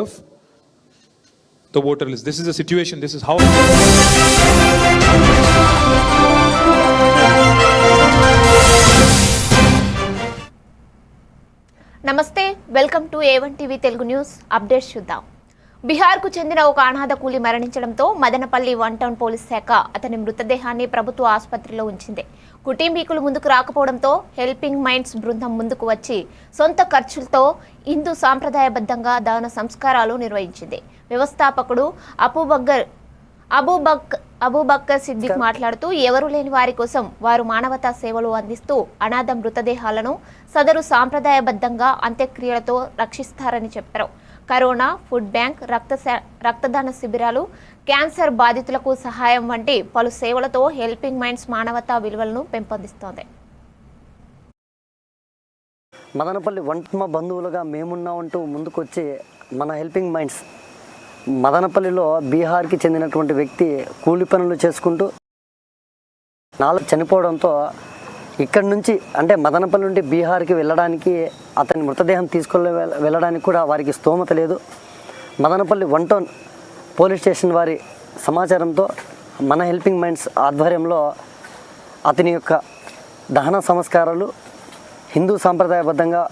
of the voter list. This is the situation. This is how. నమస్తే, welcome to A1 TV Telugu news updates చూద్దాం. బిహార్కు చెందిన ఒక అనాథ కూలి మరణించడంతో మదనపల్లి వన్ టౌన్ పోలీస్ శాఖ అతని మృతదేహాన్ని ప్రభుత్వ ఆసుపత్రిలో ఉంచింది. కుటుంబీకులు ముందుకు రాకపోవడంతో హెల్పింగ్ మైండ్స్ బృందం ముందుకు వచ్చి సొంత ఖర్చులతో హిందూ సాంప్రదాయబద్ధంగా దహన సంస్కారాలు నిర్వహించింది. వ్యవస్థాపకుడు అబూబక్కర్ సిద్దిక్ మాట్లాడుతూ ఎవరు లేని వారి కోసం వారు మానవతా సేవలు అందిస్తూ అనాథ మృతదేహాలను సదరు సాంప్రదాయబద్ధంగా అంత్యక్రియలతో రక్షిస్తారని చెప్పారు. కరోనా, ఫుడ్ బ్యాంక్, రక్తదాన శిబిరాలు, క్యాన్సర్ బాధితులకు సహాయం వంటి పలు సేవలతో హెల్పింగ్ మైండ్స్ మానవతా విలువలను పెంపొందిస్తోంది. మదనపల్లి వంటమ బంధువులుగా మేమున్నామంటూ ముందుకొచ్చి మన హెల్పింగ్ మైండ్స్ మదనపల్లిలో బీహార్కి చెందినటువంటి వ్యక్తి కూలి పనులు చేసుకుంటూ చనిపోవడంతో ఇక్కడి నుంచి అంటే మదనపల్లి నుండి బీహార్కి వెళ్ళడానికి అతని మృతదేహం వెళ్ళడానికి కూడా వారికి స్తోమత లేదు. Madanapalle one town police station వారి సమాచారంతో మన హెల్పింగ్ మైండ్స్ ఆధ్వర్యంలో అతని యొక్క దహన సంస్కారాలు హిందూ సాంప్రదాయబద్ధంగా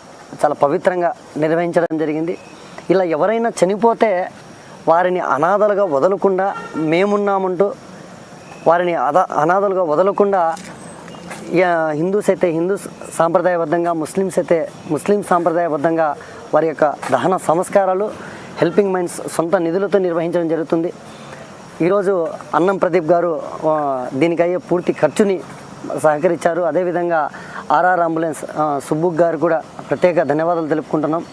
చాలా పవిత్రంగా నిర్వహించడం జరిగింది. ఇలా ఎవరైనా చనిపోతే వారిని అనాథలుగా వదలకుండా మేమున్నామంటూ వారిని అనాథలుగా వదలకుండా హిందూస్ అయితే హిందూ సాంప్రదాయబద్ధంగా, ముస్లిమ్స్ అయితే ముస్లిం సాంప్రదాయబద్ధంగా వారి యొక్క దహన సంస్కారాలు హెల్పింగ్ మైండ్స్ సొంత నిధులతో నిర్వహించడం జరుగుతుంది. ఈరోజు అన్నం ప్రదీప్ గారు దీనికి అయ్యే పూర్తి ఖర్చుని సహకరించారు. అదేవిధంగా ఆర్ఆర్ అంబులెన్స్ సుబ్బు గారు కూడా ప్రత్యేక ధన్యవాదాలు తెలుపుకుంటున్నాం.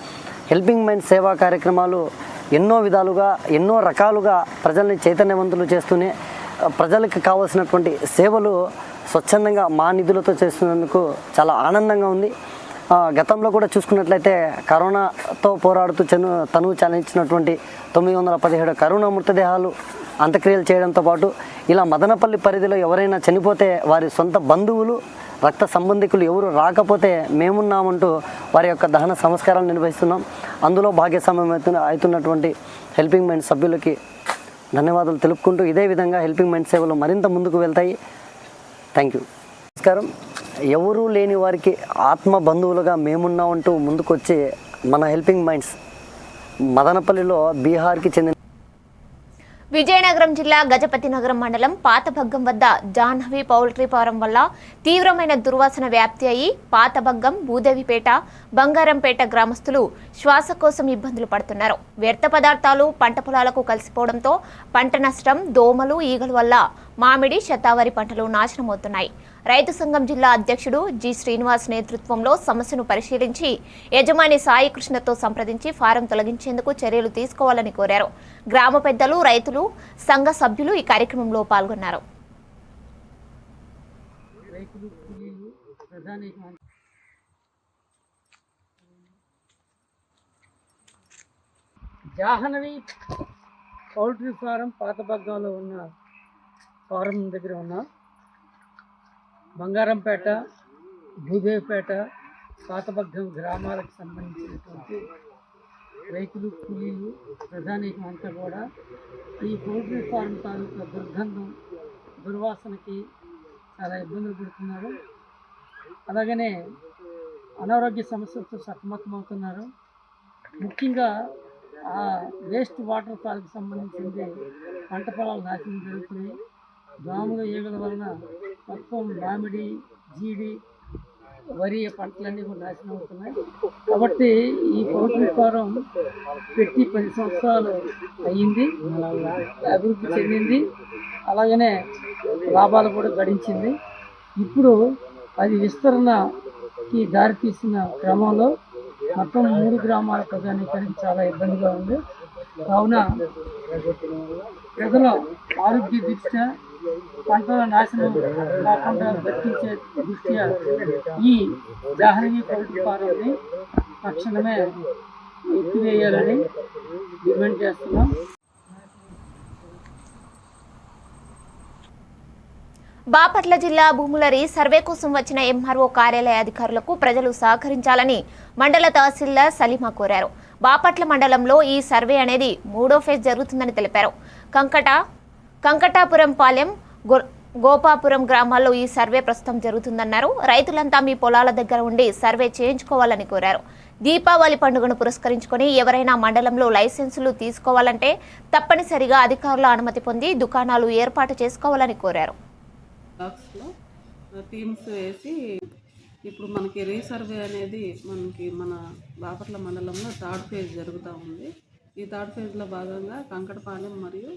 హెల్పింగ్ మైండ్స్ సేవా కార్యక్రమాలు ఎన్నో విధాలుగా ఎన్నో రకాలుగా ప్రజల్ని చైతన్యవంతులు చేస్తూనే ప్రజలకు కావాల్సినటువంటి సేవలు స్వచ్ఛందంగా మా నిధులతో చేస్తున్నందుకు చాలా ఆనందంగా ఉంది. గతంలో కూడా చూసుకున్నట్లయితే కరోనాతో పోరాడుతూ తను చాలించినటువంటి 917 కరోనా మృతదేహాలు అంత్యక్రియలు చేయడంతో పాటు ఇలా మదనపల్లి పరిధిలో ఎవరైనా చనిపోతే వారి సొంత బంధువులు, రక్త సంబంధికులు ఎవరు రాకపోతే మేమున్నామంటూ వారి యొక్క దహన సంస్కారాలు నిర్వహిస్తున్నాం. అందులో భాగస్వామ్యం అవుతున్నటువంటి హెల్పింగ్ మైండ్ సభ్యులకి ధన్యవాదాలు తెలుపుకుంటూ ఇదే విధంగా హెల్పింగ్ మైండ్ సేవలు మరింత ముందుకు వెళ్తాయి. Thank you. నమస్కారం. ఎవరూ లేని వారికి ఆత్మ బంధువులుగా మేమున్నామంటూ ముందుకొచ్చి మన హెల్పింగ్ మైండ్స్ మదనపల్లిలో బీహార్కి చెందిన విజయనగరం జిల్లా గజపతి నగరం మండలం పాతబగ్గం వద్ద జాహ్నవి పౌల్ట్రీ ఫారం వల్ల తీవ్రమైన దుర్వాసన వ్యాప్తి అయ్యి పాతబగ్గం, భూదేవిపేట, బంగారంపేట గ్రామస్తులు శ్వాసకోశం ఇబ్బందులు పడుతున్నారు. వ్యర్థ పదార్థాలు పంట పొలాలకు కలిసిపోవడంతో పంట నష్టం, దోమలు, ఈగల వల్ల మామిడి, శతావరి పంటలు నాశనమవుతున్నాయి. రైతు సంఘం జిల్లా అధ్యక్షుడు జి శ్రీనివాస్ నేతృత్వంలో సమస్యను పరిశీలించి యజమాని సాయి కృష్ణతో సంప్రదించి ఫారం తొలగించేందుకు చర్యలు తీసుకోవాలని కోరారు. గ్రామ పెద్దలు, రైతులు, సంఘ సభ్యులు ఈ కార్యక్రమంలో పాల్గొన్నారు. జాహ్నవి పౌల్ట్రీ ఫారం పాతబగ్గంలో ఉన్న ఫారం దగ్గర ఉన్న బంగారంపేట, భూదేవిపేట, పాతబగ్గం గ్రామాలకు సంబంధించినటువంటి రైతులు, కూలీలు, ప్రజానీకం అంతా కూడా ఈ పౌల్ట్రీ ఫారం తాలూకా దుర్గంధం, దుర్వాసనకి చాలా ఇబ్బందులు పడుతున్నారు. అలాగనే అనారోగ్య సమస్యలతో సతమతమవుతున్నారు. ముఖ్యంగా ఆ వేస్ట్ వాటర్ ఫాల్కి సంబంధించింది పంట పొలాలు నాశనం జరుగుతున్నాయి. దోమలు, ఈగల వలన మొత్తం మామిడి, జీడి, వరి పంటలన్నీ కూడా నాశనం అవుతున్నాయి. కాబట్టి ఈ పౌల్ట్రీ ఫారం పెట్టి 10 సంవత్సరాలు అయ్యింది, అభివృద్ధి చెందింది, అలాగనే లాభాలు కూడా గడించింది. ఇప్పుడు అది విస్తరణకి దారితీసిన క్రమంలో మొత్తం 3 గ్రామాల ప్రజానీకానికి చాలా ఇబ్బందిగా ఉంది. కావున ప్రజల ఆరోగ్య దృష్ట్యా, పంటల నాశనం కాకుండా దక్కించే దృష్ట్యా ఈ జాహ్నవి పౌల్ట్రీ ఫారంని తక్షణమే ఎత్తివేయాలని డిమాండ్ చేస్తున్నాం. బాపట్ల జిల్లా భూముల సర్వే కోసం వచ్చిన ఎంఆర్ఓ కార్యాలయ అధికారులకు ప్రజలు సహకరించాలని మండల తహసీల్దార్ సలీమా కోరారు. బాపట్ల మండలంలో ఈ సర్వే అనేది 3వ ఫేజ్ జరుగుతుందని తెలిపారు. కంకటాపురం పాలెం, గోపాపురం గ్రామాల్లో ఈ సర్వే ప్రస్తుతం జరుగుతుందన్నారు. రైతులంతా మీ పొలాల దగ్గర ఉండి సర్వే చేయించుకోవాలని కోరారు. దీపావళి పండుగను పురస్కరించుకొని ఎవరైనా మండలంలో లైసెన్సులు తీసుకోవాలంటే తప్పనిసరిగా అధికారుల అనుమతి పొంది దుకాణాలు ఏర్పాటు చేసుకోవాలని కోరారు. టీమ్స్ వేసి ఇప్పుడు మనకి రీసర్వే అనేది మన బాపట్ల మండలంలో 3rd ఫేజ్ జరుగుతూ ఉంది. ఈ 3rd ఫేజ్లో భాగంగా కంకటపాలెం మరియు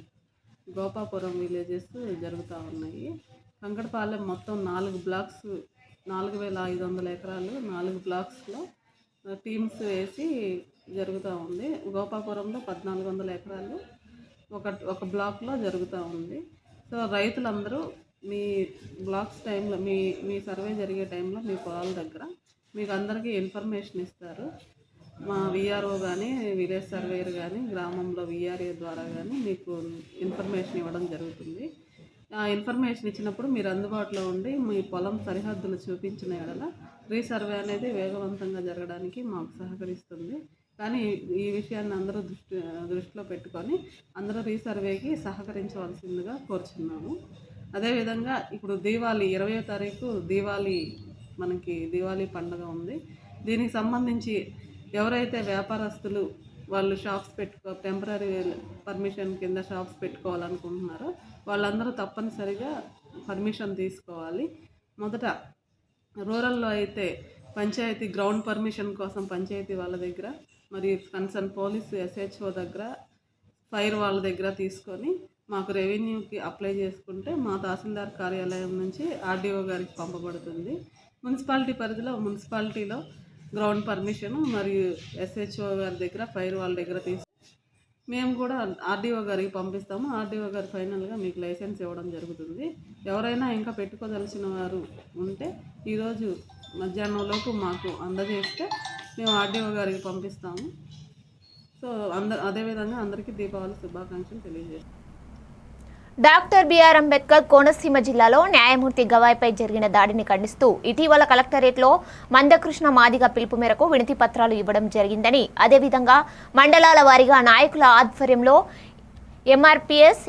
గోపాపురం విలేజెస్ జరుగుతూ ఉన్నాయి. కంకటపాలెం మొత్తం 4 బ్లాక్స్, 4500 ఎకరాలు 4 బ్లాక్స్లో టీమ్స్ వేసి జరుగుతూ ఉంది. గోపాపురంలో 1400 ఎకరాలు ఒక బ్లాక్లో జరుగుతూ ఉంది. సో రైతులందరూ మీ బ్లాక్స్ టైంలో మీ సర్వే జరిగే టైంలో మీ పొలాల దగ్గర మీకు అందరికీ ఇన్ఫర్మేషన్ ఇస్తారు. మా విఆర్ఓ కానీ విలేజ్ సర్వేయర్ కానీ గ్రామంలో విఆర్ఏ ద్వారా కానీ మీకు ఇన్ఫర్మేషన్ ఇవ్వడం జరుగుతుంది. ఆ ఇన్ఫర్మేషన్ ఇచ్చినప్పుడు మీరు అందుబాటులో ఉండి మీ పొలం సరిహద్దులు చూపించిన ఎడల రీసర్వే అనేది వేగవంతంగా జరగడానికి మాకు సహకరిస్తుంది. కానీ ఈ విషయాన్ని అందరూ దృష్టిలో పెట్టుకొని అందరూ రీసర్వేకి సహకరించవలసిందిగా కోరుచున్నాము. అదేవిధంగా ఇప్పుడు దీవాళి 20వ తారీఖు మనకి దీవాళి పండుగ ఉంది. దీనికి సంబంధించి ఎవరైతే వ్యాపారస్తులు వాళ్ళు షాప్స్ టెంపరీ పర్మిషన్ కింద షాప్స్ పెట్టుకోవాలనుకుంటున్నారో వాళ్ళందరూ తప్పనిసరిగా పర్మిషన్ తీసుకోవాలి. మొదట రూరల్లో అయితే పంచాయతీ గ్రౌండ్ పర్మిషన్ కోసం పంచాయతీ వాళ్ళ దగ్గర, మరియు కన్సర్న్ పోలీసు SHO దగ్గర, ఫైర్ వాళ్ళ దగ్గర తీసుకొని మాకు రెవెన్యూకి అప్లై చేసుకుంటే మా తహసీల్దార్ కార్యాలయం నుంచి RDO గారికి పంపబడుతుంది. మున్సిపాలిటీ పరిధిలో మున్సిపాలిటీలో గ్రౌండ్ పర్మిషన్ మరియు SHO గారి దగ్గర, ఫైర్ వాళ్ళ దగ్గర మేము కూడా RDO గారికి పంపిస్తాము. RDO గారు ఫైనల్గా మీకు లైసెన్స్ ఇవ్వడం జరుగుతుంది. ఎవరైనా ఇంకా పెట్టుకోదలిచిన వారు ఉంటే ఈరోజు మధ్యాహ్నంలోపు మాకు అందజేస్తే మేము RDO గారికి పంపిస్తాము. సో అదేవిధంగా అందరికీ దీపావళి శుభాకాంక్షలు తెలియజేస్తాం. డాక్టర్ బిఆర్ అంబేద్కర్ కోనసీమ జిల్లాలో న్యాయమూర్తి గవాయ్పై జరిగిన దాడిని ఖండిస్తూ ఇటీవల కలెక్టరేట్లో మందకృష్ణ మాదిగ పిలుపు మేరకు వినతి పత్రాలు ఇవ్వడం జరిగిందని, అదేవిధంగా మండలాల వారీగా నాయకుల ఆధ్వర్యంలో MRPS,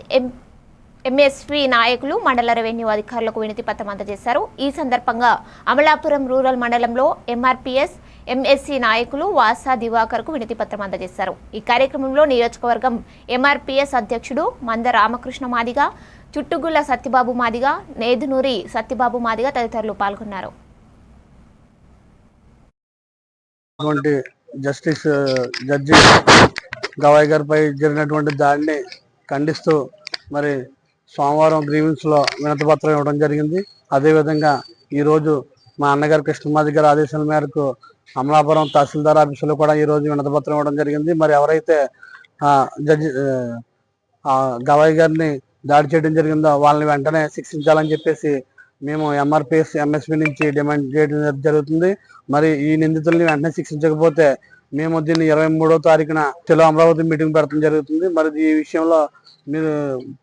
MSP నాయకులు మండల రెవెన్యూ అధికారులకు వినతి పత్రం అందజేశారు. ఈ సందర్భంగా అమలాపురం రూరల్ మండలంలో MRPS, MSC నాయకులు వాసా దివాకర్కు వినతి పత్రం అందజేశారు. ఈ కార్యక్రమంలో నియోజకవర్గం MRPS అధ్యక్షుడు మంద రామకృష్ణ మాదిగ, చుట్టుగుళ్ల సత్యబాబు మాదిగ, నేదునూరి సత్యబాబు మాదిగ తదితరులు పాల్గొన్నారు. జస్టిస్ జడ్జి గవాయ్ గారిపై జరిగినటువంటి దాడిని ఖండిస్తూ మరి సోమవారం గ్రీవెన్స్లో వినతి పత్రం ఇవ్వడం జరిగింది. అదేవిధంగా ఈరోజు మా అన్నగారు కృష్ణమాది గారి ఆదేశాల మేరకు అమలాపురం తహసీల్దార్ ఆఫీసులో కూడా ఈరోజు వినతి పత్రం ఇవ్వడం జరిగింది. మరి ఎవరైతే జడ్జి గవాయ్ గారిని దాడి చేయడం జరిగిందో వాళ్ళని వెంటనే శిక్షించాలని చెప్పేసి మేము MRPS, MSP నుంచి డిమాండ్ చేయడం జరుగుతుంది. మరి ఈ నిందితుల్ని వెంటనే శిక్షించకపోతే మేము దీన్ని 23వ తారీఖున తెలుగు అమరావతి మీటింగ్ పెట్టడం జరుగుతుంది. మరి ఈ విషయంలో మీరు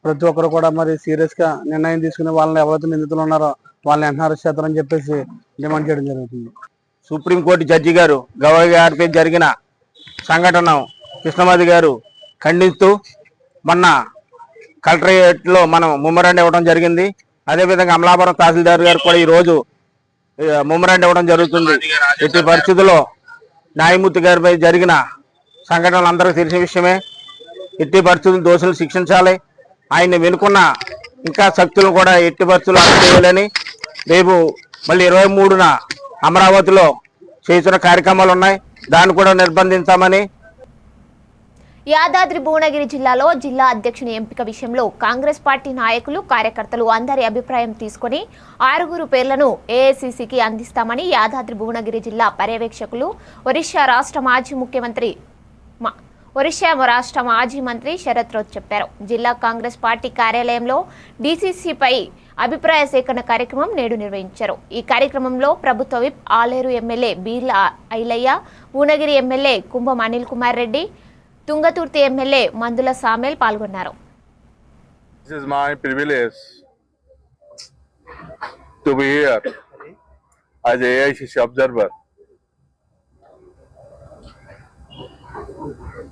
ప్రతి ఒక్కరు కూడా మరి సీరియస్గా నిర్ణయం తీసుకుని వాళ్ళని ఎవరైతే నిందితులు ఉన్నారో వాళ్ళని వెంటనే అరెస్ట్ చేస్తారని చెప్పేసి డిమాండ్ చేయడం జరుగుతుంది. సుప్రీంకోర్టు జడ్జి గారు గవాయ్ గారిపై జరిగిన సంఘటన కృష్ణమాది గారు ఖండిస్తూ మొన్న కలెక్టరేట్లో మనం మెమోరాండం ఇవ్వడం జరిగింది. అదేవిధంగా అమలాపురం తహసీల్దార్ గారు కూడా ఈరోజు మెమోరాండం ఇవ్వడం జరుగుతుంది. ఎట్టి పరిస్థితుల్లో న్యాయమూర్తి గారిపై జరిగిన సంఘటనలు అందరికీ తెలిసిన విషయమే. ఎట్టి పరిస్థితులు దోషులు శిక్షించాలి. ఆయన్ని వెనుకున్న ఇంకా శక్తులను కూడా ఎట్టి పరిస్థితులు అరెస్ట్ చేయాలని, రేపు మళ్ళీ 23న అమరావతిలో చేస్తున్న కార్యక్రమాలు ఉన్నాయి, దాన్ని కూడా నిర్బంధించామని. యాదాద్రి భువనగిరి జిల్లాలో జిల్లా అధ్యక్షుని ఎంపిక విషయంలో కాంగ్రెస్ పార్టీ నాయకులు, కార్యకర్తలు అందరి అభిప్రాయం తీసుకుని 6 పేర్లను AICCకి అందిస్తామని యాదాద్రి భువనగిరి జిల్లా పర్యవేక్షకులు ఒరిస్సా రాష్ట్ర మాజీ మంత్రి శరత్ రాజ్ చెప్పారు. జిల్లా కాంగ్రెస్ పార్టీ కార్యాలయంలో DCCపై అభిప్రాయ సేకరణ కార్యక్రమం నేడు నిర్వహించారు. ఈ కార్యక్రమంలో ప్రభుత్వ whip Aleru MLA Beerla Ailaiah, Bhuvanagiri MLA Kumbham Anil Kumar Reddy, Thungathurthi MLA Mandula Samel పాల్గొన్నారు. This is my privilege to be here as AICC observer.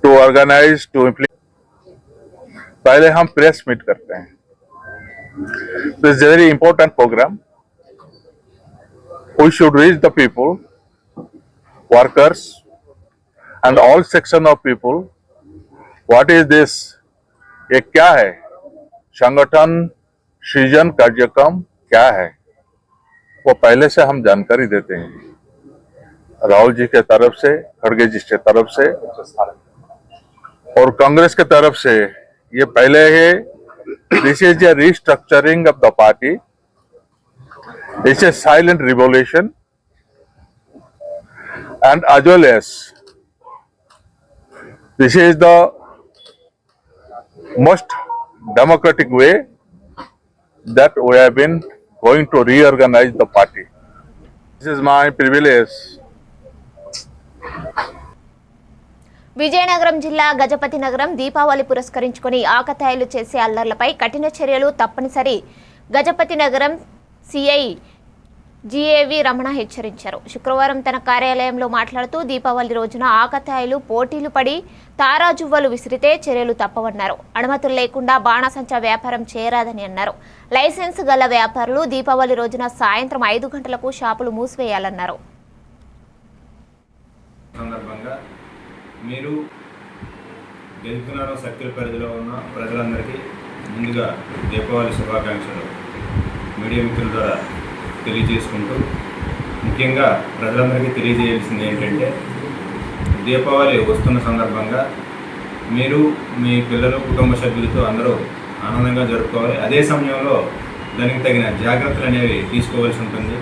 to organize, to implement. पहले हम प्रेस मीट करते हैं. This is a very important program. We should reach the people, workers, and all section of people. What is this? ये क्या है? संगठन सृजन कार्यक्रम क्या है? वो पहले से हम जानकारी देते हैं. राहुल जी के तरफ से, खड़गे जी के तरफ से और कांग्रेस के तरफ से ये पहले है. This is a restructuring of the party. This is silent revolution and as well as this is the most democratic way that we have been going to reorganize the party. This is my privilege. Vizianagaram జిల్లా గజపతి నగరం దీపావళి పురస్కరించుకుని ఆకతాయిలు చేసే అల్లర్లపై కఠిన చర్యలు తప్పనిసరి గజపతి నగరం CI జిఏవి Ramana హెచ్చరించారు. శుక్రవారం తన కార్యాలయంలో మాట్లాడుతూ దీపావళి రోజున ఆకతాయిలు పోటీలు పడి తారాజువ్వలు విసిరితే చర్యలు తప్పవన్నారు. అనుమతులు లేకుండా బాణసంచా వ్యాపారం చేయరాదని అన్నారు. లైసెన్స్ గల వ్యాపారులు దీపావళి రోజున సాయంత్రం 5 గంటలకు షాపులు మూసివేయాలన్నారు. సందర్భంగా మీరు గెలుపునగరం సర్కిల్ పరిధిలో ఉన్న ప్రజలందరికీ ముందుగా దీపావళి శుభాకాంక్షలు మీడియా మిత్రుల ద్వారా తెలియజేసుకుంటూ, ముఖ్యంగా ప్రజలందరికీ తెలియజేయాల్సింది ఏంటంటే, దీపావళి వస్తున్న సందర్భంగా మీరు మీ పిల్లలు కుటుంబ సభ్యులతో అందరూ ఆనందంగా జరుపుకోవాలి. అదే సమయంలో దానికి తగిన జాగ్రత్తలు అనేవి తీసుకోవాల్సి ఉంటుంది.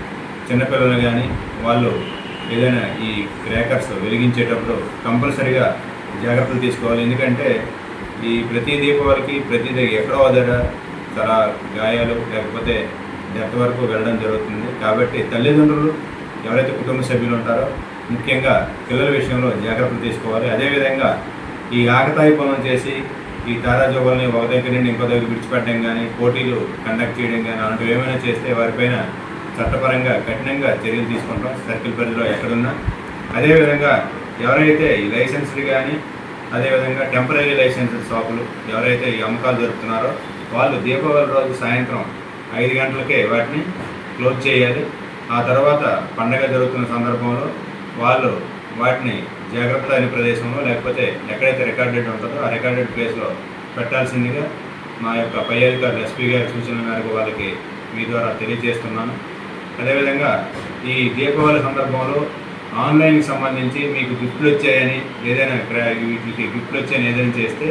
చిన్నపిల్లలు కానీ వాళ్ళు ఏదైనా ఈ క్రాకర్స్ వెలిగించేటప్పుడు కంపల్సరీగా జాగ్రత్తలు తీసుకోవాలి. ఎందుకంటే ఈ ప్రతి దీపావళికి ప్రతి ఎక్కడో దగ్గర చాలా గాయాలు లేకపోతే డెత్ వరకు వెళ్ళడం జరుగుతుంది. కాబట్టి తల్లిదండ్రులు ఎవరైతే కుటుంబ సభ్యులు ఉంటారో ముఖ్యంగా పిల్లల విషయంలో జాగ్రత్తలు తీసుకోవాలి. అదేవిధంగా ఈ ఆకతాయి పనులు చేసి ఈ తారాజోగుల్ని ఒక దగ్గర నుండి ఇంకో దగ్గర విడిచిపెట్టడం కానీ, పోటీలు కండక్ట్ చేయడం కానీ అలాంటివి ఏమైనా చేస్తే వారిపైన చట్టపరంగా కఠినంగా చర్యలు తీసుకుంటాం సర్కిల్ పరిధిలో ఎక్కడున్నా. అదేవిధంగా ఎవరైతే ఈ లైసెన్స్లు కానీ అదేవిధంగా టెంపరీ లైసెన్స్ షాపులు ఎవరైతే ఈ అమ్మకాలు జరుపుతున్నారో వాళ్ళు దీపావళి రోజు సాయంత్రం 5 గంటలకే వాటిని క్లోజ్ చేయాలి. ఆ తర్వాత పండగ జరుగుతున్న సందర్భంలో వాళ్ళు వాటిని జాగ్రత్త అయిన ప్రదేశంలో లేకపోతే ఎక్కడైతే రికార్డెడ్ ఉంటుందో ఆ రికార్డెడ్ ప్లేస్లో పెట్టాల్సిందిగా మా యొక్క పై అధికారులు ఎస్పీ గారి సూచనల మేరకు వాళ్ళకి మీ ద్వారా తెలియజేస్తున్నాను. అదేవిధంగా ఈ దీపావళి సందర్భంలో ఆన్లైన్కి సంబంధించి మీకు గిఫ్ట్లు వచ్చాయని ఏదైనా వీటికి గిఫ్ట్లు వచ్చాయని ఏదైనా చేస్తే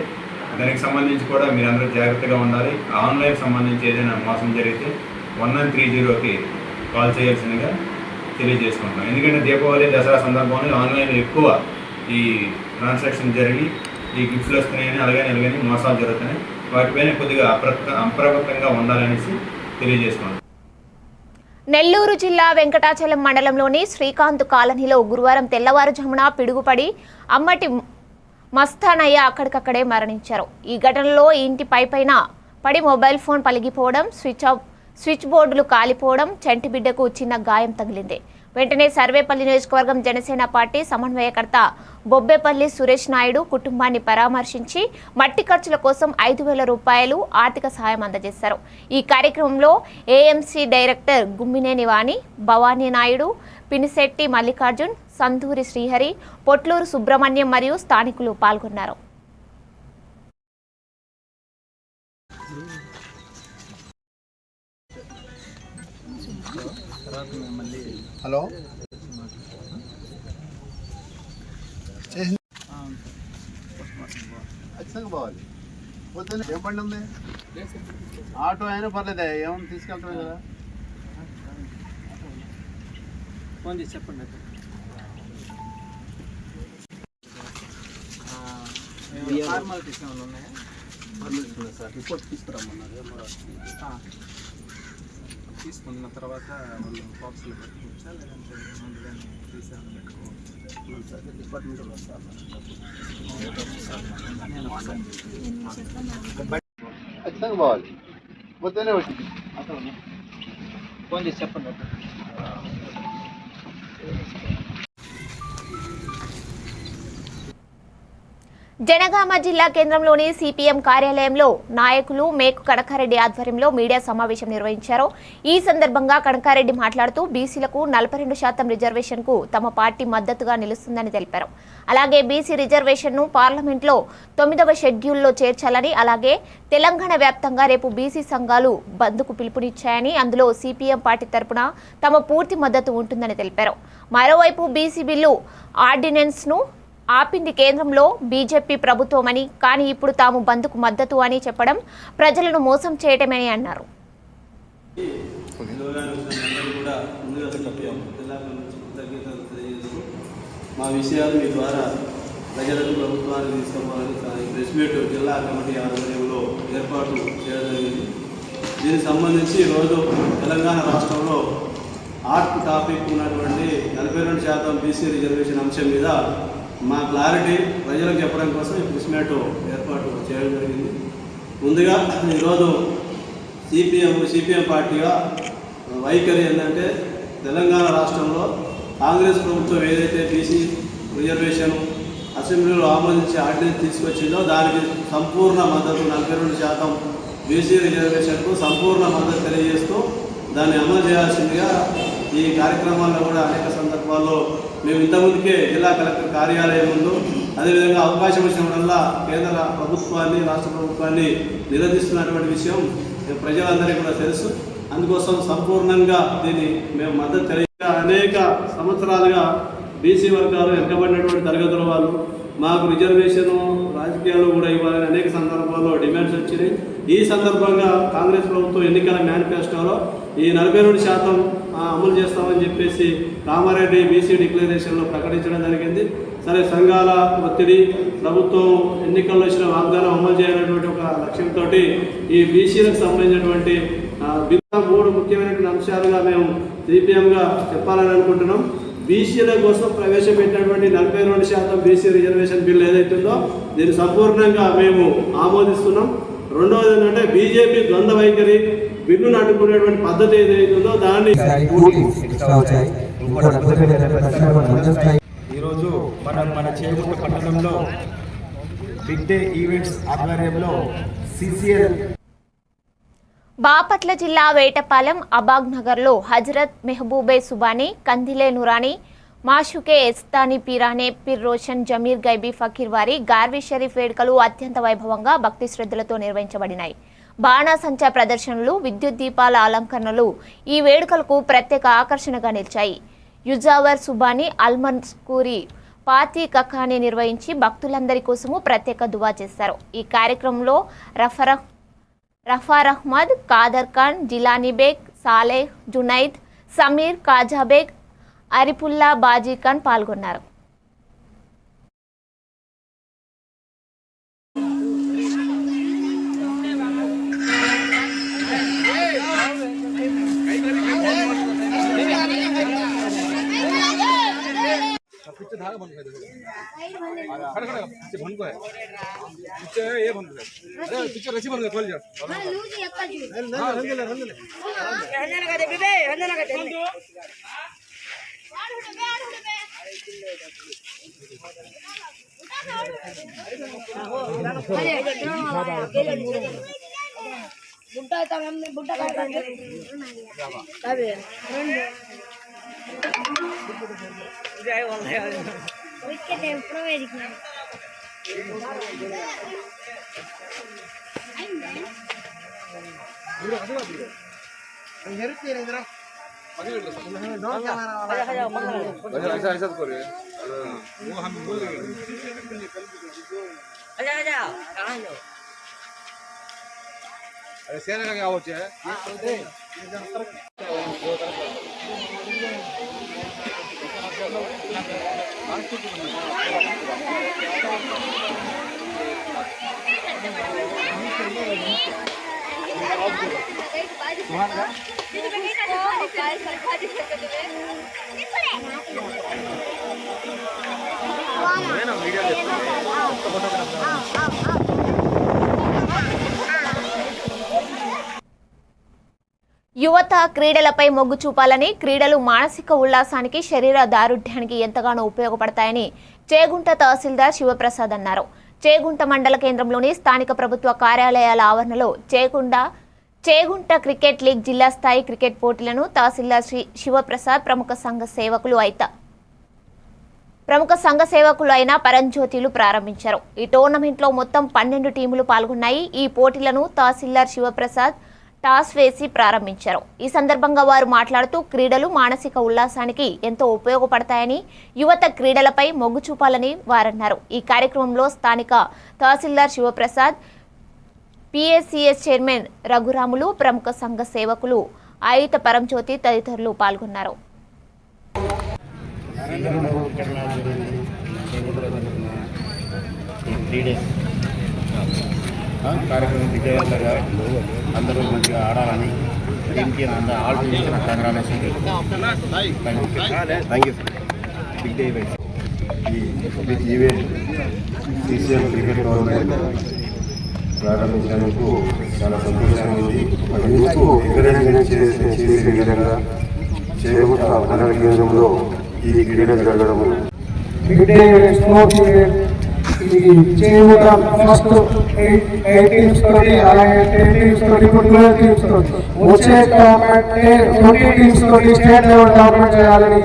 దానికి సంబంధించి కూడా మీరందరూ జాగ్రత్తగా ఉండాలి. ఆన్లైన్ సంబంధించి ఏదైనా మోసం జరిగితే 1930కి కాల్ చేయాల్సిందిగా తెలియజేసుకుంటున్నాం. ఎందుకంటే దీపావళి దసరా సందర్భంలో ఆన్లైన్లో ఎక్కువ ఈ ట్రాన్సాక్షన్ జరిగి ఈ గిఫ్ట్లు వస్తున్నాయని అలాగే మోసాలు జరుగుతున్నాయి. వాటిపైన కొద్దిగా అప్రమత్తంగా ఉండాలనేసి తెలియజేసుకున్నాం. నెల్లూరు జిల్లా వెంకటాచలం మండలంలోని శ్రీకాంత్ కాలనీలో గురువారం తెల్లవారుజామున పిడుగుపడి అమ్మటి మస్తానయ్య అక్కడికక్కడే మరణించారు. ఈ ఘటనలో ఇంటి పైపైన పడి మొబైల్ ఫోన్ పలిగిపోవడం, స్విచ్ బోర్డులు కాలిపోవడం, చంటి బిడ్డకు చిన్న గాయం తగిలింది. వెంటనే సర్వేపల్లి నియోజకవర్గం జనసేన పార్టీ సమన్వయకర్త బొబ్బేపల్లి సురేష్ నాయుడు కుటుంబాన్ని పరామర్శించి మట్టి ఖర్చుల కోసం 5,000 రూపాయలు ఆర్థిక సహాయం అందజేశారు. ఈ కార్యక్రమంలో ఏఎంసీ డైరెక్టర్ గుమ్మినేని వాణి, భవానీ నాయుడు, పినిశెట్టి మల్లికార్జున్, సంధూరి శ్రీహరి, పొట్లూరు సుబ్రహ్మణ్యం మరియు స్థానికులు పాల్గొన్నారు. హలో ఖచ్చితంగా పోవాలి. పొద్దున్న ఏం బండి ఉంది? ఆటో అయినా పర్లేదే, ఏమన్నా తీసుకెళ్తామే కదా. ఫోన్ చేసి చెప్పండి. ఫార్మాలిటీస్ ఏమైనా ఉన్నాయా? ఫార్మాలిటీస్ ఉన్నాయి సార్. రిపోర్ట్ తీసుకురమ్మన్నారు. తీసుకున్న తర్వాత వాళ్ళు బాక్స్లో పెట్టుకోవచ్చా లేదంటే ముందుగానే తీసాను పెట్టుకోవచ్చు సార్? డిపార్ట్మెంట్లో వస్తారు ఖచ్చితంగా పోవాలి. పొద్దునే వచ్చి ఫోన్ చేసి చెప్పండి. జనగామ జిల్లా కేంద్రంలోని సిపిఎం కార్యాలయంలో నాయకులు మేకు కనకారెడ్డి ఆధ్వర్యంలో మీడియా సమావేశం నిర్వహించారు. ఈ సందర్భంగా కనకారెడ్డి మాట్లాడుతూ బీసీలకు 42% రిజర్వేషన్కు తమ పార్టీ మద్దతుగా నిలుస్తుందని తెలిపారు. అలాగే బీసీ రిజర్వేషన్ను పార్లమెంట్లో 9వ షెడ్యూల్లో చేర్చాలని, అలాగే తెలంగాణ వ్యాప్తంగా రేపు బీసీ సంఘాలు బంద్కు పిలుపునిచ్చాయని, అందులో సిపిఎం పార్టీ తరపున తమ పూర్తి మద్దతు ఉంటుందని తెలిపారు. మరోవైపు బీసీ బిల్లు ఆర్డినెన్స్ను ఆపింది కేంద్రంలో బీజేపీ ప్రభుత్వమని, కానీ ఇప్పుడు తాము బంద్కు మద్దతు అని చెప్పడం ప్రజలను మోసం చేయటమని అన్నారు. మా విషయాలు మీ ద్వారా ప్రజలకు ప్రభుత్వాన్ని తీసుకోవాలని ప్రెస్ మీట్ జిల్లా కమిటీ ఆధ్వర్యంలో ఏర్పాటు చేయడం జరిగింది. దీనికి సంబంధించి ఈరోజు తెలంగాణ రాష్ట్రంలో హాట్ టాపిక్ ఉన్నటువంటి 42% బీసీ రిజర్వేషన్ అంశం మీద మా క్లారిటీ ప్రజలకు చెప్పడం కోసం ఈ ప్రెస్ మీట్ ఏర్పాటు చేయడం జరిగింది. ముందుగా ఈరోజు సిపిఎం పార్టీగా వైఖరి ఏంటంటే, తెలంగాణ రాష్ట్రంలో కాంగ్రెస్ ప్రభుత్వం ఏదైతే బీసీ రిజర్వేషన్ అసెంబ్లీలో ఆమోదించి ఆర్డినెన్స్ తీసుకొచ్చిందో దానికి సంపూర్ణ మద్దతు, 42% బీసీ రిజర్వేషన్కు సంపూర్ణ మద్దతు తెలియజేస్తూ దాన్ని అమలు చేయాల్సిందిగా ఈ కార్యక్రమాల్లో కూడా అనేక సందర్భాల్లో మేము ఇంతకుముందుకే జిల్లా కలెక్టర్ కార్యాలయం ముందు, అదేవిధంగా అవకాశం వచ్చినప్పుడల్లా కేంద్ర ప్రభుత్వాన్ని, రాష్ట్ర ప్రభుత్వాన్ని నిలదీస్తున్నటువంటి విషయం ప్రజలందరికీ కూడా తెలుసు. అందుకోసం సంపూర్ణంగా దీన్ని మేము మద్దతు తెలియ అనేక సంవత్సరాలుగా బీసీ వర్గాలు వెనుకబడినటువంటి తరగతుల వాళ్ళు మాకు రిజర్వేషన్ రాజకీయాల్లో కూడా ఇవ్వాలని అనేక సందర్భాల్లో డిమాండ్స్ వచ్చినాయి. ఈ సందర్భంగా కాంగ్రెస్ ప్రభుత్వం ఎన్నికల మేనిఫెస్టోలో ఈ 42% అమలు చేస్తామని చెప్పేసి కామారెడ్డి బీసీ డిక్లరేషన్లో ప్రకటించడం జరిగింది. సరే, సంఘాల ఒత్తిడి, ప్రభుత్వం ఎన్నికల్లో ఇచ్చిన వాగ్దానం అమలు చేయాలనేటువంటి ఒక లక్ష్యంతో ఈ బీసీలకు సంబంధించినటువంటి బిల్లు 3 ముఖ్యమైనటువంటి అంశాలుగా మేము సిపిఎంగా చెప్పాలని అనుకుంటున్నాం. బీసీల కోసం ప్రవేశపెట్టినటువంటి 42% బీసీ రిజర్వేషన్ బిల్లు ఏదైతుందో దీన్ని సంపూర్ణంగా మేము ఆమోదిస్తున్నాం. రెండవది ఏంటంటే, బీజేపీ ద్వంద్వ వైఖరి బిల్లును అడ్డుకునేటువంటి పద్ధతి ఏదైతుందో దాన్ని ఈరోజు మన చేగుంట పట్టణంలో బిగ్ డే ఈవెంట్స్ ఆధ్వర్యంలో సిసిఎల్ బాపట్ల జిల్లా వేటపాలెం అబాగ్ నగర్లో హజరత్ మెహబూబే సుబానీ, కందిలే నురానీ, మాషుకే ఎస్తానీ పీరానే పిర్ రోషన్ జమీర్ గైబీ ఫకీర్ వారి గార్వీ షరీఫ్ వేడుకలు అత్యంత వైభవంగా భక్తి శ్రద్ధలతో నిర్వహించబడినాయి. బాణాసంచా ప్రదర్శనలు, విద్యుత్ దీపాల అలంకరణలు ఈ వేడుకలకు ప్రత్యేక ఆకర్షణగా నిలిచాయి. యుజావర్ సుబానీ అల్మన్స్కూరి పాతి కఖాని నిర్వహించి భక్తులందరి కోసము ప్రత్యేక దువా చేశారు. ఈ కార్యక్రమంలో రఫార్ అహ్మద్, కాదర్ ఖాన్, జిలానీ బేగ్, సాలేహ్, జునైద్, సమీర్, కాజాబేగ్, అరిపుల్లా బాజీ ఖాన్ పాల్గొన్నారు. యువత క్రీడలపై మొగ్గు చూపాలని, క్రీడలు మానసిక ఉల్లాసానికి, శరీర దారుఢ్యానికి ఎంతగానో ఉపయోగపడతాయని చేగుంట తహసీల్దార్ శివప్రసాద్ అన్నారు. చేగుంట మండల కేంద్రంలోని స్థానిక ప్రభుత్వ కార్యాలయాల ఆవరణలో చేగుంట క్రికెట్ లీగ్ జిల్లా స్థాయి క్రికెట్ పోటీలను తహసీల్దార్ శ్రీ శివప్రసాద్ ప్రముఖ సంఘ సేవకులు అయిన పరంజ్యోతిలు ప్రారంభించారు. ఈ టోర్నమెంట్లో మొత్తం 12 టీములు పాల్గొన్నాయి. ఈ పోటీలను తహసీల్దార్ శివప్రసాద్ టాస్ వేసి ప్రారంభించారు. ఈ సందర్భంగా వారు మాట్లాడుతూ క్రీడలు మానసిక ఉల్లాసానికి ఎంతో ఉపయోగపడతాయని, యువత క్రీడలపై మొగ్గు చూపాలని వారన్నారు. ఈ కార్యక్రమంలో స్థానిక తహసీల్దార్ శివప్రసాద్, పిఎస్సిఎస్ చైర్మన్ రఘురాములు, ప్రముఖ సంఘ సేవకులు ఆయుత పరంజ్యోతి తదితరులు పాల్గొన్నారు. కార్యక్రమం విజయవంతంగా అందరూ మంచిగా ఆడాలని దీనికి all congratulation. Thank you sir. Big day ఈ ఈవెంట్ సీసీఎల్ క్రికెట్ టోర్నమెంట్ ప్రారంభించినందుకు చాలా సంతోషంగా ఉంది. యూత్కు ఎంకరేజ్మెంట్ చేసే విధంగా చేగుంట మండల కేంద్రంలో ఈ క్రీడ జరగడం ఫస్ట్ 8 టీమ్స్ తోటి అలాగే 10 టీమ్స్ తోటి 12 టీమ్స్ తోటి వచ్చే టోర్నమెంట్ 20 టీమ్స్ తోటి స్టేట్ లెవెల్ టోర్నమెంట్ చేయాలని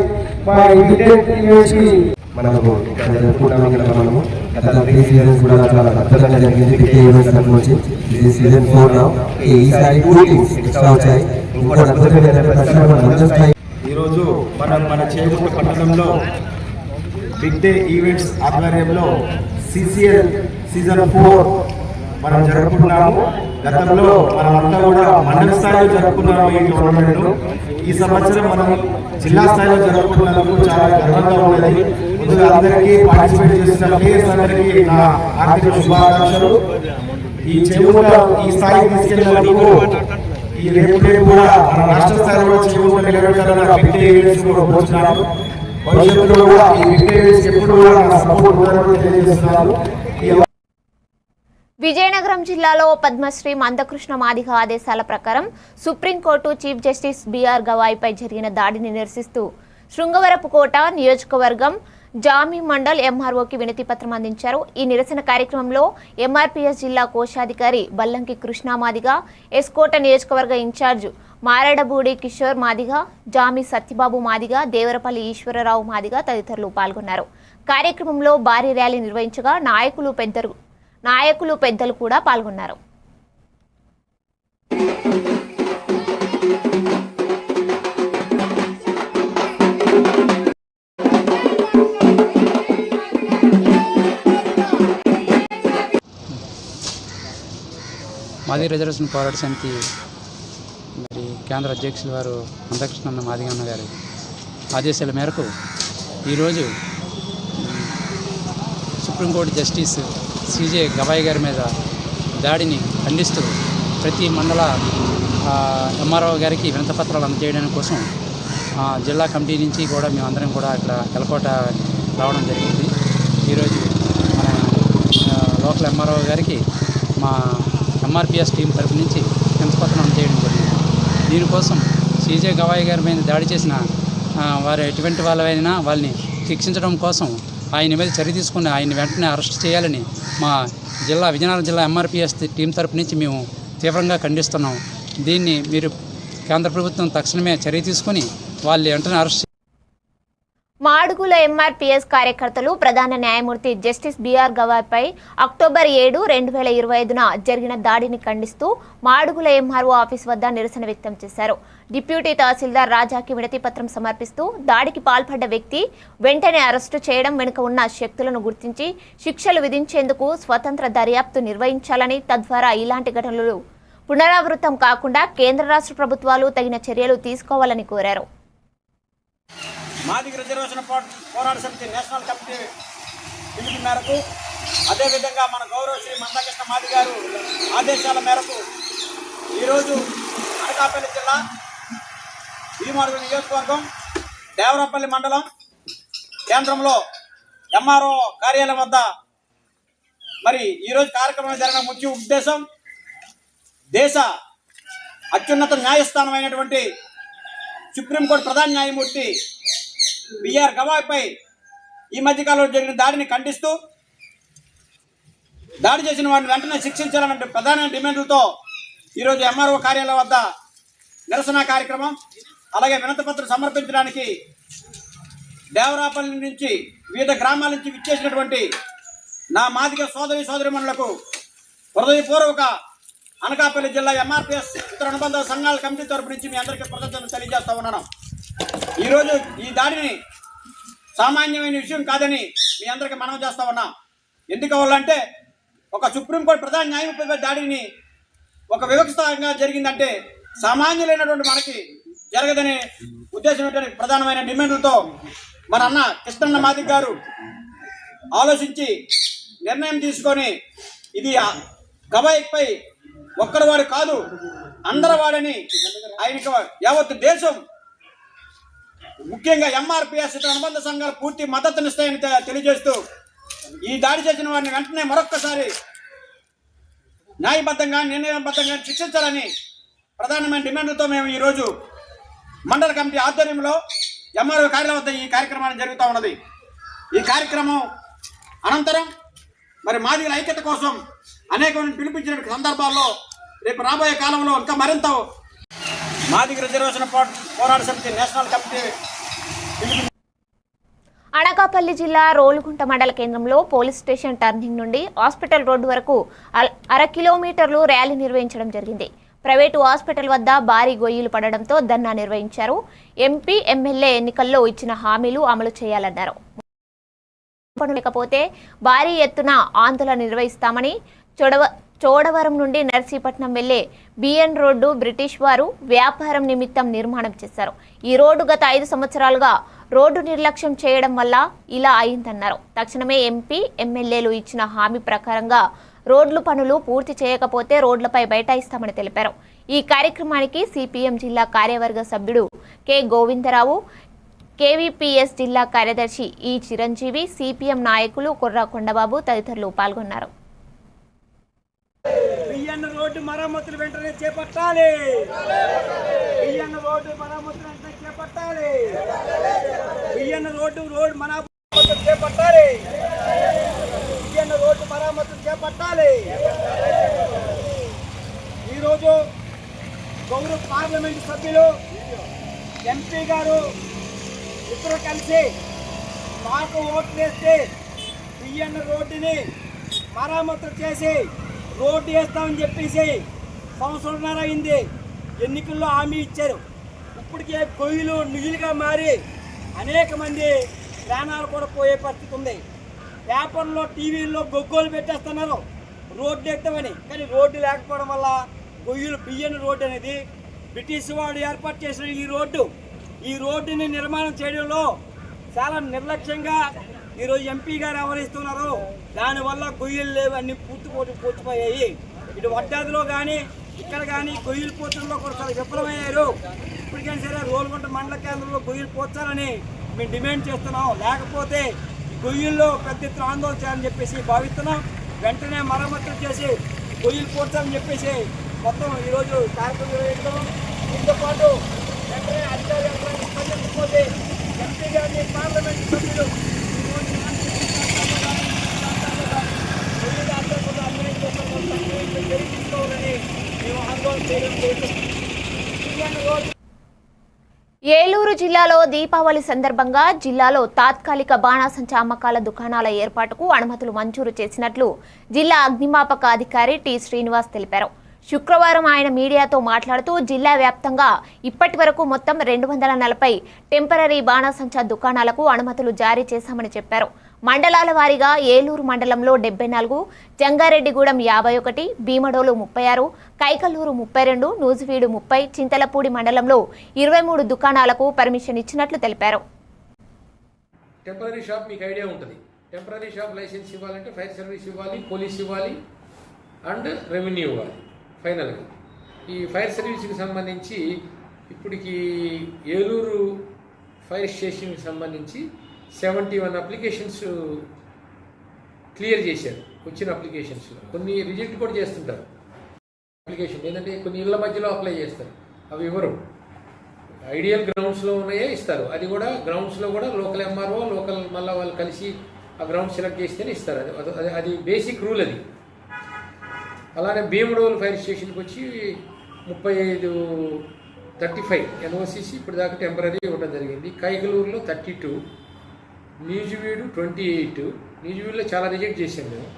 మనము జరుపుకుంటాం కదా. మనము గత 3 సీజన్స్ కూడా చాలా అద్భుతంగా జరిగింది. ఈవెంట్స్ అనుకోవచ్చు. ఇది సీజన్ 4 ఈసారి 2 టీమ్స్ ఎక్స్ట్రా వచ్చాయి. ఇంకోటి అద్భుతంగా ఈరోజు మన చేగుంట పట్టణంలో బిగ్ డే ఈవెంట్స్ ఆధ్వర్యంలో CCL సీజన్ 4 మనం జరుపుకున్నాము. గతంలో మనమంతా కూడా మండల స్థాయిలో జరుపుకున్నాము ఈ టోర్నమెంట్. ఈ సంవత్సరం మనం జిల్లా స్థాయిలో జరుపుకున్నందుకు చాలా గర్వంగా ఉన్నది. ముందుగా అందరికీ పార్టిసిపేట్ చేసిన ప్లేయర్స్ అందరికీ నా ఆర్థిక శుభాకాంక్షలు. ఈ చేగుంట ఈ స్థాయికి తీసుకెళ్లినందుకు ఈ రేపు కూడా మన రాష్ట్ర స్థాయిలో చేగుంట నిలబెట్టాలని బిగ్ డే ఈవెంట్స్ కోరుతున్నాను. భవిష్యత్తులో కూడా ఈ బిగ్ డే ఈవెంట్స్ ఎప్పుడు కూడా నా సపోర్ట్ ఉండాలని తెలియజేస్తున్నాను. విజయనగరం జిల్లాలో పద్మశ్రీ మందకృష్ణ మాదిగ ఆదేశాల ప్రకారం సుప్రీంకోర్టు చీఫ్ జస్టిస్ బిఆర్ గవాయ్పై జరిగిన దాడిని నిరసిస్తూ శృంగవరపుకోట నియోజకవర్గం జామి మండల్ ఎంఆర్ఓకి వినతి పత్రం అందించారు. ఈ నిరసన కార్యక్రమంలో ఎంఆర్పీఎస్ జిల్లా కోశాధికారి బల్లంకి కృష్ణ మాదిగ, ఎస్కోట నియోజకవర్గ ఇన్ఛార్జ్ మారడబూడి కిషోర్ మాదిగ, జామి సత్యబాబు మాదిగ, దేవరపల్లి ఈశ్వరరావు మాదిగ తదితరులు పాల్గొన్నారు. కార్యక్రమంలో భారీ ర్యాలీ నిర్వహించగా నాయకులు పెద్దలు కూడా పాల్గొన్నారు. మాదిగ రిజర్వేషన్ పోరాట సమితి మరి కేంద్ర అధ్యక్షులు వారు మందకృష్ణ మాదిగన్న గారి ఆదేశాల మేరకు ఈరోజు సుప్రీంకోర్టు జస్టిస్ సిజే గవాయ్ గారి మీద దాడిని ఖండిస్తూ ప్రతి మండల ఎంఆర్ఓ గారికి వినతిపత్రాలు అందజేయడానికి కోసం జిల్లా కమిటీ నుంచి కూడా మేమందరం కూడా ఇక్కడ ఎలకోట రావడం జరిగింది. ఈరోజు మన లోకల్ ఎంఆర్ఓ గారికి మా ఎంఆర్పిఎస్ టీం తరపు నుంచి వినతిపత్రం అందజేయడం జరిగింది. దీనికోసం సిజే గవాయ్ గారి మీద దాడి చేసిన వారు ఎటువంటి వాళ్ళైనా వాళ్ళని శిక్షించడం కోసం ఆయన మీద చర్య తీసుకుని ఆయన వెంటనే అరెస్ట్ చేయాలని మా విజయనగరం జిల్లా ఎంఆర్పిఎస్ టీం తరపు నుంచి మేము తీవ్రంగా ఖండిస్తున్నాం. దీన్ని మీరు కేంద్ర ప్రభుత్వం తక్షణమే చర్య తీసుకుని వాళ్ళు వెంటనే అరెస్ట్. మాడుగుల ఎంఆర్పీఎస్ కార్యకర్తలు ప్రధాన న్యాయమూర్తి జస్టిస్ బిఆర్ గవాయ్పై అక్టోబర్ 7, 2025న జరిగిన దాడిని ఖండిస్తూ మాడుగుల ఎంఆర్ఓ ఆఫీస్ వద్ద నిరసన వ్యక్తం చేశారు. డిప్యూటీ తహసీల్దార్ రాజాకి వినతి పత్రం సమర్పిస్తూ దాడికి పాల్పడ్డ వ్యక్తి వెంటనే అరెస్టు చేయడం వెనుక ఉన్న శక్తులను గుర్తించి శిక్షలు విధించేందుకు స్వతంత్ర దర్యాప్తు నిర్వహించాలని, తద్వారా ఇలాంటి ఘటనలు పునరావృతం కాకుండా కేంద్ర రాష్ట్ర ప్రభుత్వాలు తగిన చర్యలు తీసుకోవాలని కోరారు. మాదిగ రిజర్వేషన్ పోరాట సమితి నేషనల్ కమిటీ పిలుపు మేరకు, అదేవిధంగా మన గౌరవ శ్రీ మందకృష్ణ మాదిగ గారు ఆదేశాల మేరకు ఈరోజు అనకాపల్లి జిల్లా భీమాడుగుల నియోజకవర్గం దేవరపల్లి మండలం కేంద్రంలో ఎంఆర్ఓ కార్యాలయం వద్ద మరి ఈరోజు కార్యక్రమం జరిగిన ముఖ్య ఉద్దేశం, దేశ అత్యున్నత న్యాయస్థానమైనటువంటి సుప్రీంకోర్టు ప్రధాన న్యాయమూర్తి బిఆర్ గవాయ్పై ఈ మధ్యకాలంలో జరిగిన దాడిని ఖండిస్తూ దాడి చేసిన వారిని వెంటనే శిక్షించాలనే ప్రధాన డిమాండ్లతో ఈరోజు ఎంఆర్ఓ కార్యాలయం వద్ద నిరసన కార్యక్రమం, అలాగే వినతిపత్రం సమర్పించడానికి దేవరాపల్లి నుంచి వివిధ గ్రామాల నుంచి విచ్చేసినటువంటి నా మాదిగ సోదరిమణులకు హృదయపూర్వక అనకాపల్లి జిల్లా ఎంఆర్పిఎస్ ఇతర అనుబంధ సంఘాల కమిటీ తరపు నుంచి మీ అందరికీ కృతజ్ఞతలు తెలియజేస్తా ఉన్నాను. ఈరోజు ఈ దాడిని సామాన్యమైన విషయం కాదని మీ అందరికీ మనవి చేస్తా ఉన్నాం. ఎందుకు అవ్వాలంటే ఒక సుప్రీంకోర్టు ప్రధాన న్యాయమూర్తిపై దాడిని ఒక వివక్షంగా జరిగిందంటే సామాన్యులైనటువంటి మనకి జరగదనే ఉద్దేశమైనటువంటి ప్రధానమైన డిమాండ్లతో మన అన్న కృష్ణన్న మాదిగ గారు ఆలోచించి నిర్ణయం తీసుకొని ఇది గవాయిపై ఒక్కడివాడు కాదు అందరివాడని ఆయనకు యావత్ దేశం ముఖ్యంగా ఎంఆర్పిఎస్ ఇతర అనుబంధ సంఘాలు పూర్తి మద్దతునిస్తాయని తెలియజేస్తూ ఈ దాడి చేసిన వారిని వెంటనే మరొక్కసారి న్యాయబద్ధంగా నిర్ణయబద్ధంగా శిక్షించాలని ప్రధానమైన డిమాండ్లతో మేము ఈరోజు మండల కమిటీ ఆధ్వర్యంలో ఎంఆర్ఓ కార్యాలయం వద్ద ఈ కార్యక్రమాన్ని జరుగుతూ ఉన్నది. ఈ కార్యక్రమం అనంతరం మరి మాదిగల ఐక్యత కోసం అనేకమైన పిలిపించిన సందర్భాల్లో రేపు రాబోయే కాలంలో ఇంకా మరింత మాదిగ రిజర్వేషన్ పోరాట సమితి నేషనల్ కమిటీ అనకాపల్లి జిల్లా రోలుగుంట మండల కేంద్రంలో పోలీస్ స్టేషన్ టర్నింగ్ నుండి హాస్పిటల్ రోడ్డు వరకు 1/2 కిలోమీటర్లు ర్యాలీ నిర్వహించడం జరిగింది. ప్రైవేటు హాస్పిటల్ వద్ద భారీ గొయ్యిలు పడడంతో ధర్నా నిర్వహించారు. ఎంపీ, ఎమ్మెల్యే ఎన్నికల్లో ఇచ్చిన హామీలు అమలు చేయాలన్నారు. లేకపోతే భారీ ఎత్తున ఆందోళన నిర్వహిస్తామని చోడవరం నుండి నర్సీపట్నం వెళ్లే బిఎన్ రోడ్డు బ్రిటిష్ వారు వ్యాపారం నిమిత్తం నిర్మాణం చేశారు. ఈ రోడ్డు గత 5 సంవత్సరాలుగా రోడ్డు నిర్లక్ష్యం చేయడం వల్ల ఇలా అయిందన్నారు. తక్షణమే ఎంపీ, ఎమ్మెల్యేలు ఇచ్చిన హామీ ప్రకారంగా రోడ్లు పనులు పూర్తి చేయకపోతే రోడ్లపై బైఠాయిస్తామని తెలిపారు. ఈ కార్యక్రమానికి సిపిఎం జిల్లా కార్యవర్గ సభ్యుడు కె గోవిందరావు, కేవీపీఎస్ జిల్లా కార్యదర్శి ఈ చిరంజీవి, సిపిఎం నాయకులు కుర్రా కొండబాబు తదితరులు పాల్గొన్నారు. బియ్యన్న రోడ్డు మరమ్మతులు వెంటనే చేపట్టాలి. బియ్యన్న రోడ్డు మరమ్మతులు వెంటనే చేపట్టాలి. బియ్యన్న రోడ్డు మరమ్మతులు చేపట్టాలి. బియ్యన్న రోడ్డు మరమ్మతులు చేపట్టాలి. ఈరోజు గౌరవ పార్లమెంటు సభ్యులు, ఎంపీ గారు ఇద్దరు కలిసి మాకు ఓట్లు వేస్తే బియ్యన్న రోడ్డుని మరమ్మతులు చేసి రోడ్డు వేస్తామని చెప్పేసి సంవత్సరంన్నర అయింది. ఎన్నికల్లో హామీ ఇచ్చారు. ఇప్పటికే గొయ్యిలు నీళ్ళుగా మారి అనేక మంది ప్రాణాలు కూడా పోయే పరిస్థితి ఉంది. పేపర్లో, టీవీల్లో గొగ్గోలు పెట్టేస్తున్నారు రోడ్డు ఎత్తామని. కానీ రోడ్డు లేకపోవడం వల్ల గొయ్యిలు బియ్యన రోడ్డు అనేది బ్రిటిష్ వాడు ఏర్పాటు చేసిన ఈ రోడ్డుని నిర్మాణం చేయడంలో చాలా నిర్లక్ష్యంగా ఈరోజు ఎంపీ గారు వ్యవహరిస్తున్నారు. దానివల్ల గొయ్యిలు లేవు, అన్ని పూర్తిపోయాయి. ఇటు వడ్డాదిలో కానీ ఇక్కడ కానీ గొయ్యిలు పోచడంలో కూడా చాలా విఫలమయ్యారు. ఇప్పటికైనా సరే రోలుగుంట మండల కేంద్రంలో గొయ్యిలు పోచాలని మేము డిమాండ్ చేస్తున్నాం. లేకపోతే గొయ్యిల్లో పెద్ద ఎత్తున ఆందోళన చేయాలని చెప్పేసి భావిస్తున్నాం. వెంటనే మరమ్మతులు చేసి గొయ్యిలు పోచాలని చెప్పేసి మొత్తం ఈరోజు కార్యక్రమం నిర్వహించడం. దీంతో పాటు వెంటనే అధికారి యంత్రాన్ని స్పందించకపోతే ఎంపీ గారిని, పార్లమెంటు సభ్యులు ఏలూరు జిల్లాలో దీపావళి సందర్భంగా జిల్లాలో తాత్కాలిక బాణాసంచా అమ్మకాల దుకాణాల ఏర్పాటుకు అనుమతులు మంజూరు చేసినట్లు జిల్లా అగ్నిమాపక అధికారి టి శ్రీనివాస్ తెలిపారు. శుక్రవారం ఆయన మీడియాతో మాట్లాడుతూ జిల్లా వ్యాప్తంగా ఇప్పటి వరకు మొత్తం 240 టెంపరరీ బాణాసంచా దుకాణాలకు అనుమతులు జారీ చేశామని చెప్పారు. మండలాల వారీగా ఏలూరు మండలంలో 74, జంగారెడ్డిగూడెం 51, భీమడోలు 36, కైకలూరు 32, నూజివీడు 30, చింతలపూడి మండలంలో 23 దుకాణాలకు పర్మిషన్ ఇచ్చినట్లు తెలిపారు. టెంపరరీ షాప్ మీకు ఐడియా ఉంటుంది. టెంపరరీ షాప్ లైసెన్స్ ఇవ్వాలంటే ఫైర్ సర్వీస్ ఇవ్వాలి, పోలీస్ ఇవ్వాలి అండ్ రెవెన్యూ ఇవ్వాలి. ఫైనల్గా ఈ ఫైర్ సర్వీస్కి సంబంధించి ఇప్పటికి ఏలూరు ఫైర్ స్టేషన్కి సంబంధించి 71 అప్లికేషన్స్ క్లియర్ చేశారు. వచ్చిన అప్లికేషన్స్లో కొన్ని రిజెక్ట్ కూడా చేస్తుంటారు. అప్లికేషన్ ఏంటంటే కొన్ని ఇళ్ల మధ్యలో అప్లై చేస్తారు, అవి ఇవ్వరు. ఐడియల్ గ్రౌండ్స్లో ఉన్నాయే ఇస్తారు. అది కూడా గ్రౌండ్స్లో కూడా లోకల్ ఎంఆర్ఓ, లోకల్ మళ్ళీ వాళ్ళు కలిసి ఆ గ్రౌండ్ సెలెక్ట్ చేస్తేనే ఇస్తారు. అది బేసిక్ రూల్. అది అలానే భీమడోలు ఫైర్ స్టేషన్కి వచ్చి 35 ఎన్ఓసిసి ఇప్పుడు దాకా టెంపరీ ఇవ్వడం జరిగింది. కైకలూరులో 32, న్యూజివీడు 28, న్యూజివీడులో చాలా రిజెక్ట్ చేసాం మేము.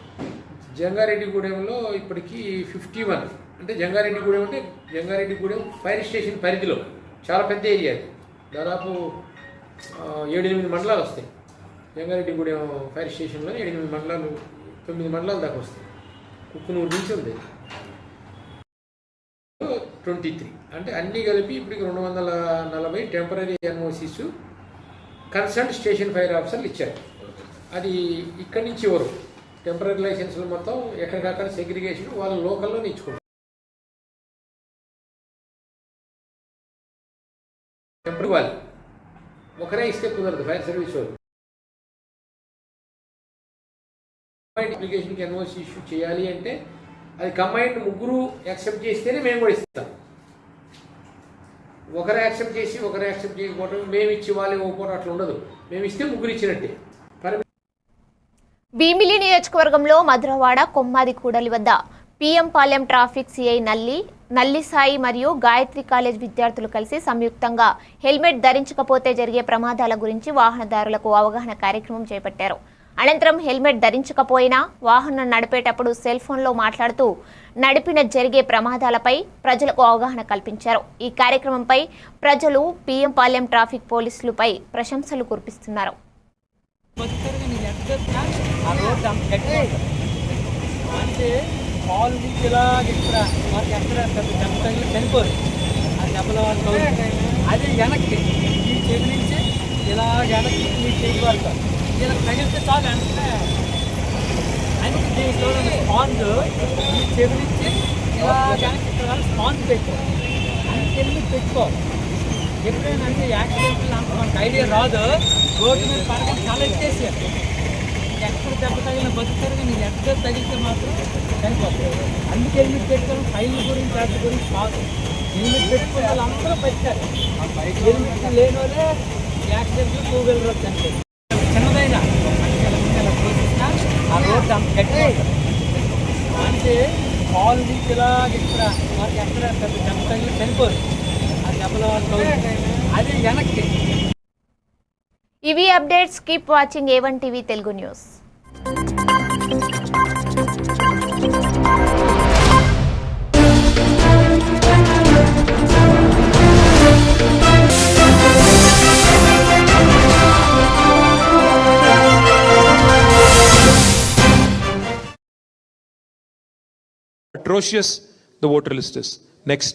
జంగారెడ్డిగూడెంలో ఇప్పటికీ 51, అంటే జంగారెడ్డిగూడెం అంటే జంగారెడ్డిగూడెం ఫైర్ స్టేషన్ పరిధిలో చాలా పెద్ద ఏరియా అది, దాదాపు 7-8 మండలాలు వస్తాయి. జంగారెడ్డిగూడెం ఫైర్ స్టేషన్లో 8 మండలాలు 9 మండలాలు దాకా వస్తాయి. కుక్కునూరు నుంచి ఉంది 23, అంటే అన్నీ కలిపి ఇప్పటికి 240 టెంపరీ ఎన్ఓసిస్ కన్సర్న్ స్టేషన్ ఫైర్ ఆఫీసర్లు ఇచ్చారు. అది ఇక్కడి నుంచి ఎవరు టెంపరీ లైసెన్సులు మొత్తం ఎక్కడికక్కడ సెగ్రిగేషన్ వాళ్ళ లోకల్లో ఇచ్చుకుంటారు. టెంపరీ వాళ్ళు ఒకరే ఇస్తే కుదరదు, ఫైర్ సర్వీస్ వాళ్ళు అప్లికేషన్కి ఎన్ఓసి ఇష్యూ చేయాలి అంటే అది కంబైన్డ్ ముగ్గురు యాక్సెప్ట్ చేస్తేనే మేము కూడా ఇస్తాం. ఒకరు యాక్సెప్ట్ చేసి ఒకరు యాక్సెప్ట్ చేయకపోవడం, మేము ఇచ్చి వాళ్ళే ఇవ్వకపోవడం అట్లా ఉండదు. మేము ఇస్తే ముగ్గురు ఇచ్చినట్టే. భీమిలి నియోజకవర్గంలో మధురవాడ కొమ్మాది కూడలి వద్ద పిఎం పాలెం ట్రాఫిక్ సిఐ నల్లి సాయి మరియు గాయత్రి కాలేజ్ విద్యార్థులు కలిసి సంయుక్తంగా హెల్మెట్ ధరించకపోతే జరిగే ప్రమాదాల గురించి వాహనదారులకు అవగాహన కార్యక్రమం చేపట్టారు. అనంతరం హెల్మెట్ ధరించకపోయినా వాహనం నడిపేటప్పుడు సెల్ ఫోన్లో మాట్లాడుతూ నడిపిన జరిగే ప్రమాదాలపై ప్రజలకు అవగాహన కల్పించారు. ఈ కార్యక్రమంపై ప్రజలు పిఎం పాలెం ట్రాఫిక్ పోలీసులపై ప్రశంసలు కురిపిస్తున్నారు. అది వెనక్కి ఈ చెవి నుంచి ఇలా వెనక్కి ఈ చెవి వరకు ఇలా తగిలితే చాలు అంటే అందుకే దీంట్లో స్పాంజ్ ఈ చెవి నుంచి ఇలా వెనక్కి ఇక్కడ స్పాంజ్ పెట్టుకో అని తెలివి పెట్టుకోవాలి. ఎప్పుడైనా అంటే యాక్సిడెంట్లు అంత మనకు ఐడియా రాదు, రోడ్డు మీద పడక చాలా ఎత్తేసారు. ఎక్కడ దెబ్బ తగిలిన బతుకుతారు, కానీ ఎక్కడ తగిలితే మాత్రం చనిపోతారు. అందుకే హెల్మెట్ పెట్టుకోవడం ఫైన్ గురించి వాటి గురించి కాదు. హెల్మెట్ పెట్టుకున్న వాళ్ళు అందరూ బతికారు. హెల్మెట్ లేని వాళ్ళే యాక్సిడెంట్లు 2 వీలర్ చనిపోయారు. చిన్నదైనా ఆ రోడ్డు అంత గట్టిగా అంటే కాలు నుంచి ఇలా ఇక్కడ మనకి ఎక్కడ పెద్ద దెబ్బ తగిలి చనిపోరు. ఆ దెబ్బల అది వెనక్కి. ఇవి updates. Keep watching A1 TV Telugu news. Atrocious the voter list is. Next.